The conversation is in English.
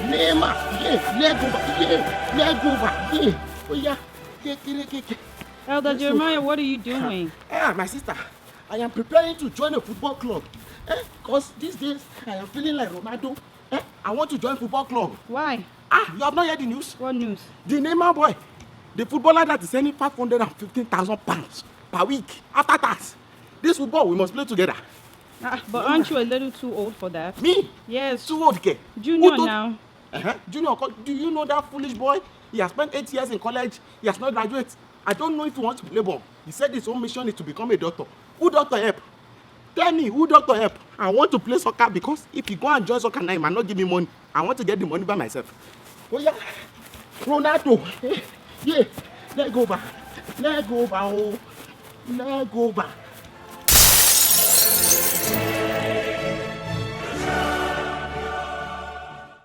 Neymar, yeah, leg over, yeah, leg over, yeah. Oh yeah, yeah. Elder Jeremiah, what are you doing? My sister, I am preparing to join a football club. Because these days I am feeling like Ronaldo. I want to join football club. Why? You have not heard the news? What news? The Neymar boy, the footballer that is earning £515,000 per week after tax. This football we must play together. But aren't you a little too old for that? Me? Yes. Too old, okay? Junior now. Junior, do you know that foolish boy? He has spent 8 years in college. He has not graduated. I don't know if he wants to play ball. He said his own mission is to become a doctor. Who doctor help? Tell me, who doctor help? I want to play soccer because if he go and join soccer now, he might not give me money. I want to get the money by myself. Oh yeah, Ronaldo. Yeah, leg over. Oh, leg over.